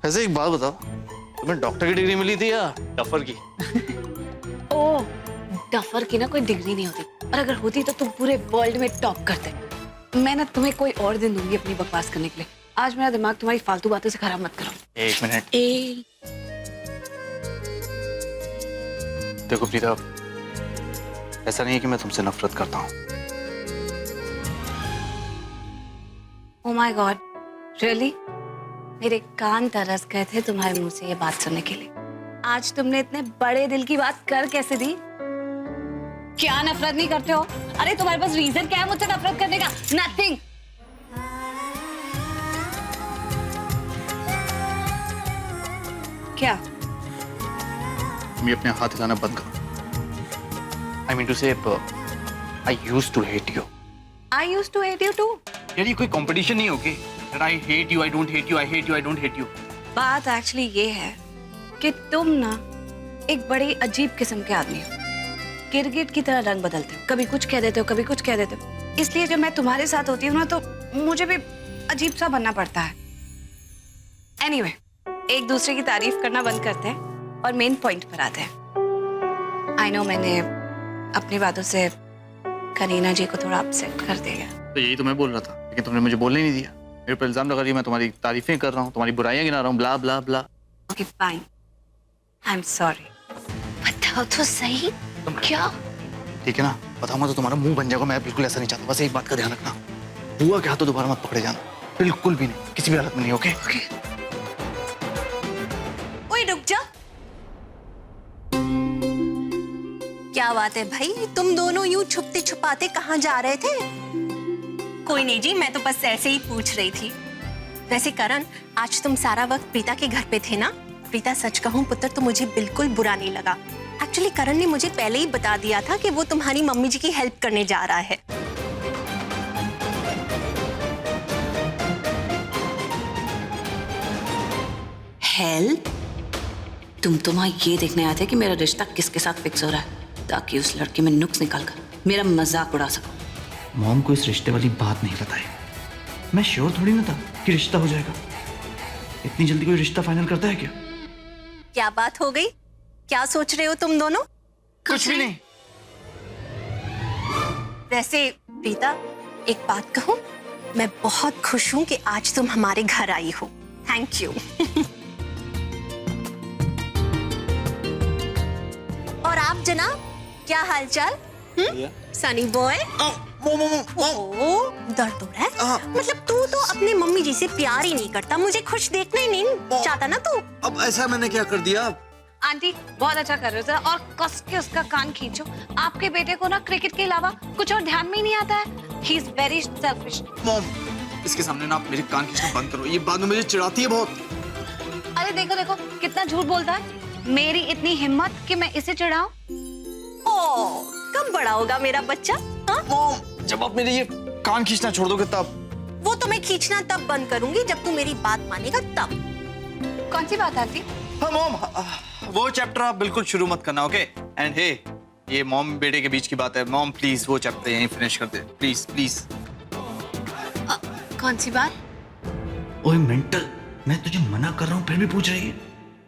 वैसे एक बात बताओ, तुम्हें डॉक्टर की डिग्री मिली थी या डफर की? ओ, डफर की ना कोई डिग्री नहीं होती, और अगर होती तो तुम पूरे वर्ल्ड में टॉप करते। मैं ना तुम्हें कोई और दिन दूंगी अपनी बकवास करने के लिए। आज मेरा दिमाग तुम्हारी फालतू बातों से खराब मत करो। एक मिनट। ए देखो प्रीता, ऐसा नहीं है कि मैं तुमसे नफरत करता हूँ। Oh my God, really? मेरे कान तरस गए थे तुम्हारे मुंह से ये बात सुनने के लिए। आज तुमने इतने बड़े दिल की बात कर कैसे दी? क्या नफरत नहीं करते हो? अरे तुम्हारे पास रीजन क्या है मुझसे नफरत करने का? नथिंग। क्या? तुम ये अपने हाथ हिलाना बंद करो। आई mean to say, I used to hate you. I used to hate you too. यार ये कोई कंपटीशन नहीं होगी। That I hate you, I don't hate you, I hate you, I don't hate you. बात एक्चुअली ये है कि तुम ना एक बड़ी अजीब किस्म के आदमी हो। गिरगिट की तरह रंग बदलते हो, कभी कुछ कह देते हो, कभी कुछ कह देते हो। इसलिए जब मैं तुम्हारे साथ होती हूँ ना तो मुझे भी अजीब सा बनना पड़ता है। एनीवे, एक दूसरे की तारीफ करना बंद करते हैं और मेन पॉइंट पर आते हैं। आई नो मैंने अपनी बातों से करीना जी को थोड़ा अपसेट कर दिया। तो यही तो मैं बोल रहा था, लेकिन तुमने मुझे बोलने नहीं दिया। मेरे पर इल्जाम लगा रही है, मैं तुम्हारी तारीफें कर रहा हूँ, तुम्हारी बुराइयां गिना रहा हूँ, blah blah blah. Okay fine, I am sorry. बताओ तो सही, क्या? ठीक है ना, बताऊंगा तो तुम्हारा मुंह बन जाएगा। मैं बिल्कुल ऐसा नहीं चाहता। बस एक बात का ध्यान रखना, बुआ के हाथों दोबारा मत पकड़े जाना, बिल्कुल भी नहीं, किसी भी हालत में नहीं। ओके? ओए रुक जा। क्या बात है भाई, तुम दोनों यूं छुपते छुपाते कहाँ जा रहे थे? कोई नहीं जी, मैं तो बस ऐसे ही पूछ रही थी। वैसे करण, आज तुम सारा वक्त प्रीता के घर पे थे ना? प्रीता, सच कहूँ पुत्र, तो मुझे बिल्कुल बुरा नहीं लगा। एक्चुअली करण ने मुझे पहले ही बता दिया था कि वो तुम्हारी मम्मी जी की हेल्प करने जा रहा है। हेल्प? तुम तो वहां ये देखने आए थे कि मेरा रिश्ता किसके साथ फिक्स हो रहा है, ताकि उस लड़के में नुक्स निकाल कर मेरा मजाक उड़ा सको। मॉम को इस रिश्ते वाली बात नहीं बताई। मैं श्योर थोड़ी ना था कि रिश्ता हो जाएगा। इतनी जल्दी कोई रिश्ता फाइनल करता है क्या? क्या बात हो गई? क्या सोच रहे हो तुम दोनों? कुछ भी नहीं। वैसे प्रीता, एक बात कहूं, मैं बहुत खुश हूं कि आज तुम हमारे घर आई हो। Thank you. और आप जनाब, क्या हालचाल? सनी बॉय, ओ दर्द हो रहा है? मतलब तू तो अपनी मम्मी जी से प्यार ही नहीं करता, मुझे खुश देखना ही नहीं चाहता ना तू? अब ऐसा मैंने क्या कर दिया? आंटी बहुत अच्छा कर रहे हो, जरा और कस के उसका कान खींचो। आपके बेटे को ना क्रिकेट के अलावा कुछ और ध्यान में ही नहीं आता है। He is very selfish. Mom, इसके सामने ना आप मेरे कान खींचना बंद करो, ये बाद में मुझे चिढ़ाती है बहुत। अरे देखो देखो कितना झूठ बोलता है। मेरी इतनी हिम्मत कि मैं इसे चिढ़ाऊं? ओ, कब बड़ा होगा मेरा बच्चा? हाँ? मॉम, जब आप मेरे ये कान खींचना छोड़ दोगे तब। वो तो मैं खींचना तब बंद करूंगी जब तू मेरी बात मानेगा तब। कौन सी बात आंटी? हाँ मॉम, वो चैप्टर आप बिल्कुल शुरू मत करना, ओके? एंड हे, ये मॉम बेटे के बीच की बात है। मॉम प्लीज वो चैप्टर यहीं फिनिश कर दे, प्लीज प्लीज। कौन सी बात? ओए मेंटल, मैं तुझे मना कर रहा हूँ फिर भी पूछ रही है।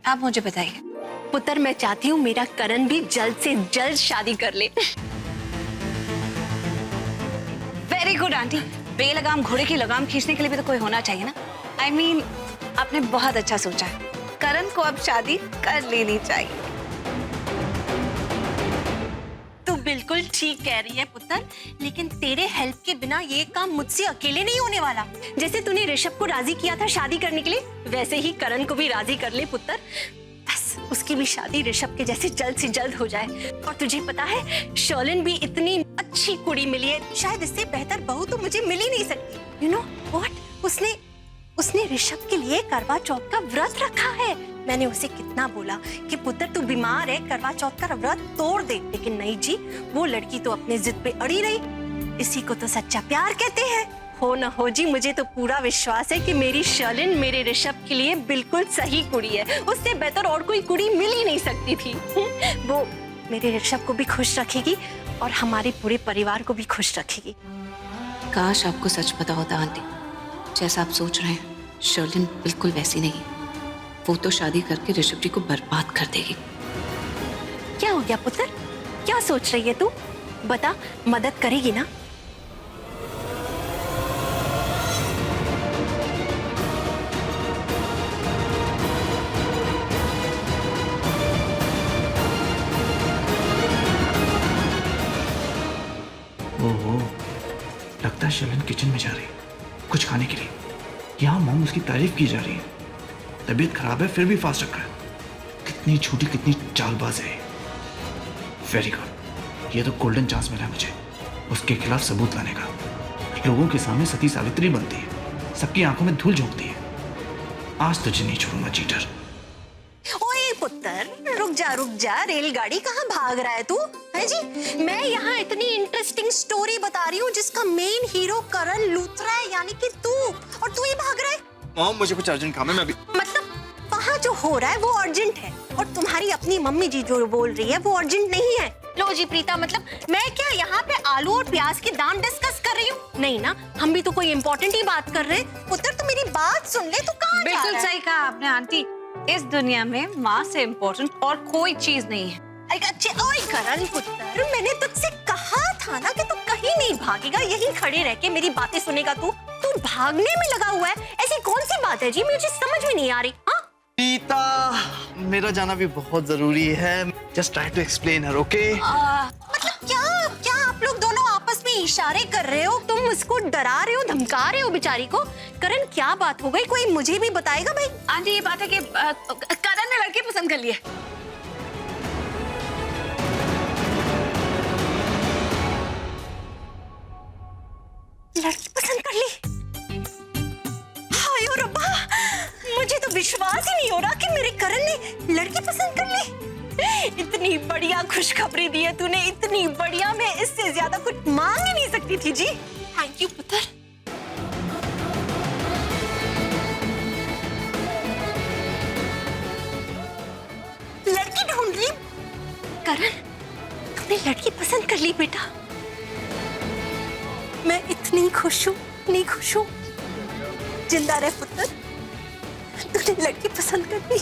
आप मुझे बताइए। पुत्र, मैं चाहती हूँ मेरा करण भी जल्द से जल्द शादी कर ले। Very good aunty. बेलगाम घोड़े की लगाम खींचने के लिए भी तो कोई होना चाहिए ना। आई मीन, आपने बहुत अच्छा सोचा है। करण को अब शादी कर लेनी चाहिए। तू बिल्कुल ठीक कह रही है पुत्र, लेकिन तेरे हेल्प के बिना ये काम मुझसे अकेले नहीं होने वाला। जैसे तूने ऋषभ को राजी किया था शादी करने के लिए, वैसे ही करण को भी राजी कर ले पुत्र। बस उसकी भी शादी ऋषभ के जैसे जल्द से जल्द हो जाए। और तुझे पता है, शर्लिन भी इतनी अच्छी कुड़ी मिली है, शायद इससे बेहतर बहू तो मुझे मिल ही नहीं सकती। यू नो व्हाट, उसने ऋषभ के लिए करवा चौथ का व्रत रखा है। मैंने उसे कितना बोला कि पुत्र तू बीमार है, करवा चौथ का व्रत तोड़ दे, लेकिन नहीं जी, वो लड़की तो अपने जिद पे अड़ी रही। इसी को तो सच्चा प्यार कहते हैं। हो न हो जी, मुझे तो पूरा विश्वास है कि मेरी शर्लिन मेरे ऋषभ के लिए बिल्कुल सही कुड़ी है। उससे बेहतर और कोई कुड़ी मिल ही नहीं सकती थी। वो मेरे ऋषभ को भी खुश रखेगी और हमारे पूरे परिवार को भी खुश रखेगी। काश आपको सच पता होता आंटी। जैसा आप सोच रहे हैं, शर्लिन बिल्कुल वैसी नहीं है। वो तो शादी करके ऋषभ जी को बर्बाद कर देगी। क्या हो गया पुत्र? क्या सोच रही है तू? बता, मदद करेगी ना? ओहो, लगता है शलन किचन में जा रही है कुछ खाने के लिए। यहाँ मॉम उसकी तारीफ की जा रही है। तबीयत खराब है फिर भी फास्ट रख रहा है। कितनी छोटी कितनी चालबाज है। वेरी गुड, ये तो गोल्डन चांस मिला है मुझे उसके खिलाफ सबूत लाने का। लोगों के सामने सती सावित्री बनती है, सबकी आंखों में धूल झोंकती है। आज तुझे नहीं छोड़ूंगा चीटर। ओए पुत्र, रुक जा, रेलगाड़ी कहाँ भाग रहा है तू? है जी, मैं यहाँ इतनी इंटरेस्टिंग स्टोरी बता रही हूँ जिसका मेन हीरो करण लूथरा है, यानी कि तू, और तू ही भाग रहा है। मॉम मुझे कुछ अर्जेंट काम है, मैं अभी। मतलब वहाँ जो हो रहा है वो अर्जेंट है, और तुम्हारी अपनी मम्मी जी जो बोल रही है वो अर्जेंट नहीं है। लो जी प्रीता, मतलब मैं क्या यहाँ पे आलू और प्याज के दाम डिस्कस कर रही हूँ? नहीं ना, हम भी तो कोई इम्पोर्टेंट ही बात कर रहे हैं। पुत्र तू मेरी बात सुन ले, तू कहाँ जा रहा है? बिल्कुल सही कहा आपने आंटी, इस दुनिया में माँ से इम्पोर्टेंट और कोई चीज नहीं है। अच्छे, ओए करण पुत्र, मैंने तुझसे कहा था ना कि तू कहीं नहीं भागेगा, यहीं खड़े रह के मेरी बातें सुनेगा। तू भागने में लगा हुआ है। ऐसी कौन सी बात है जी, मुझे समझ में नहीं आ रही। हाँ प्रीता, मेरा जाना भी बहुत जरूरी है। Just try to explain her, okay? मतलब क्या आप लोग दोनों आपस में इशारे कर रहे हो? तुम उसको डरा रहे हो, धमका रहे हो बेचारी को। करण क्या बात हो गई, कोई मुझे भी बताएगा भाई? आंटी ये बात है कि करण ने लड़के पसंद कर लिए। लड़की पसंद कर ली? हाय रब्बा, मुझे तो विश्वास ही नहीं हो रहा कि मेरे करण ने लड़की पसंद कर ली। इतनी बढ़िया खुशखबरी दी है तूने, इतनी बढ़िया, मैं इससे ज्यादा कुछ मांग ही नहीं सकती थी जी। थैंक यू पुत्र। लड़की ढूंढ ली? करण, तूने लड़की पसंद कर ली बेटा। मैं इतनी खुश हूँ, इतनी खुश हूँ। जिंदा रह पुत्र, तूने लड़की पसंद कर ली।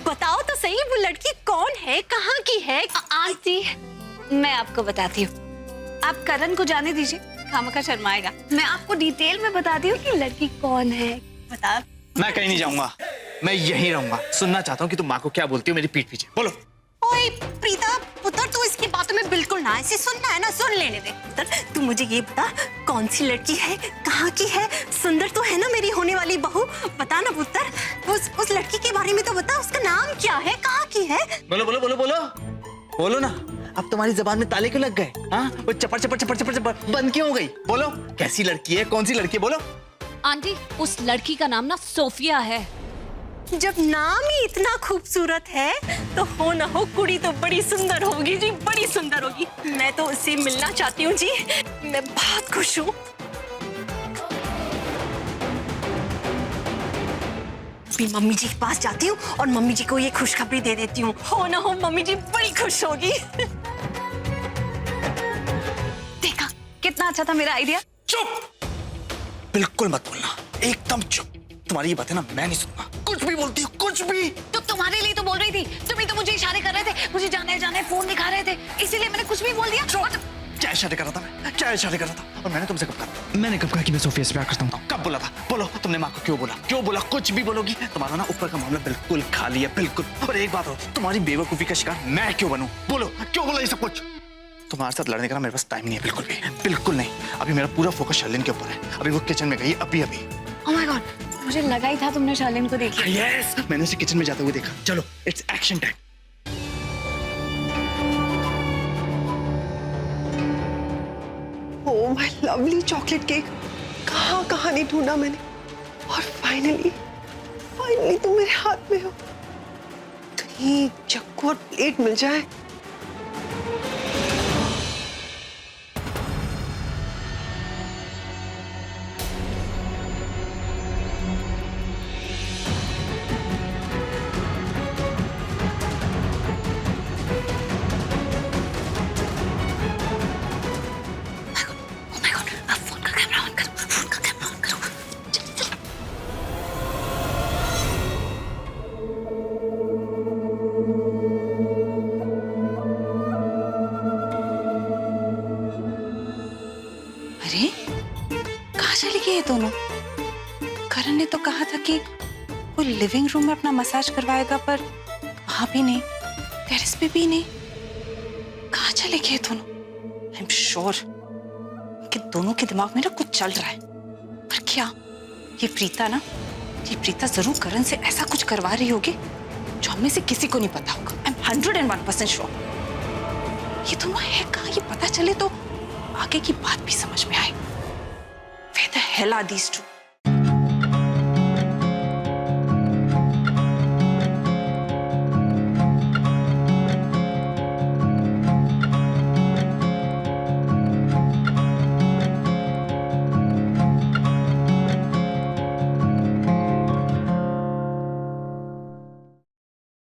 बताओ तो सही, वो लड़की कौन है, कहाँ की है? आंटी मैं आपको बताती हूँ, आप करण को जाने दीजिए, खामखा शर्माएगा। मैं आपको डिटेल में बताती हूँ कि लड़की कौन है। बता। मैं कहीं नहीं जाऊंगा, मैं यहीं रहूंगा। सुनना चाहता हूँ कि तुम माँ को क्या बोलती हो मेरी पीठ पीछे। बोलो। ओए प्रीता पुत्र, तू इसकी बातों में बिल्कुल ना, ऐसे सुनना है ना, सुन लेने दे। पुत्र तू मुझे ये बता, कौन सी लड़की है, कहाँ की है? सुंदर तो है ना मेरी होने वाली बहू? बता ना पुत्र, उस लड़की के बारे में तो बता। उसका नाम क्या है, कहाँ की है? बोलो बोलो बोलो बोलो बोलो ना। अब तुम्हारी जबान में ताले क्यों लग गए? हाँ, वो चपर चपर चपर चपर चपर बंद क्यों हो गई? बोलो, कैसी लड़की है, कौन सी लड़की है, बोलो। आंटी उस लड़की का नाम ना सोफिया है। जब नाम ही इतना खूबसूरत है तो हो ना हो कुड़ी तो बड़ी सुंदर होगी जी, बड़ी सुंदर होगी। मैं तो उससे मिलना चाहती हूँ जी, मैं बहुत खुश हूँ। अभी मम्मी जी के पास जाती हूँ और मम्मी जी को ये खुशखबरी दे देती हूँ। हो ना हो मम्मी जी बड़ी खुश होगी। देखा कितना अच्छा था मेरा आइडिया। चुप, बिल्कुल मत बोलना, एकदम चुप। तुम्हारी ये बातें ना मैं नहीं सुनूंगा। कुछ भी बोलती हो, कुछ भी। तो तुम्हारे लिए तो बोल रही थी, तुम ही तो मुझे इशारे कर रहे थे, मुझे जाना है, फोन दिखा रहे थे, इसीलिए मैंने कुछ भी बोल दिया। क्या इशारे कर रहा था मैं? क्या इशारे कर रहा था? और मैंने तुमसे कब कहा? मैंने कब कहा कि मैं सोफिया से प्यार करता हूँ? कब बोला था? बोलो, तुमने माँ को क्यों बोला? क्यों बोला? कुछ भी बोलोगी। तुम्हारा ना ऊपर का मामला बिल्कुल खाली है, बिल्कुल। और एक बात हो, तुम्हारी बेवकूफी का शिकार मैं क्यों बनूं? बोलो, क्यों बोला ये सब कुछ? तुम्हारे साथ लड़ने का ना मेरे पास टाइम नहीं है, बिल्कुल भी, बिल्कुल नहीं। अभी मेरा पूरा फोकस शालिन के ऊपर है। अभी वो किचन में गई, अभी अभी। ओह माय गॉड, मुझे लगा ही था तुमने शालिन को देखा। यस, मैंने उसे किचन में जाते हुए देखा। चलो, it's action time. Oh my lovely chocolate cake, कहाँ कहाँ नहीं ढूंढा मैंने, और फाइनली तुम मेरे हाथ में हो। कहीं चक्कू और प्लेट मिल जाए। गए ये दोनों? करण ने तो कहा था कि वो लिविंग रूम में अपना मसाज करवाएगा, पर वहां भी नहीं, टेरेस पे भी नहीं। कहाँ चले गए दोनों? आई एम श्योर कि दोनों के दिमाग में ना कुछ चल रहा है। पर क्या? ये प्रीता जरूर करण से ऐसा कुछ करवा रही होगी जो हमें से किसी को नहीं पता होगा। I am 101% sure. ये दोनों है कहाँ, ये पता चले तो आगे की बात भी समझ में आए। Where the hell are these two?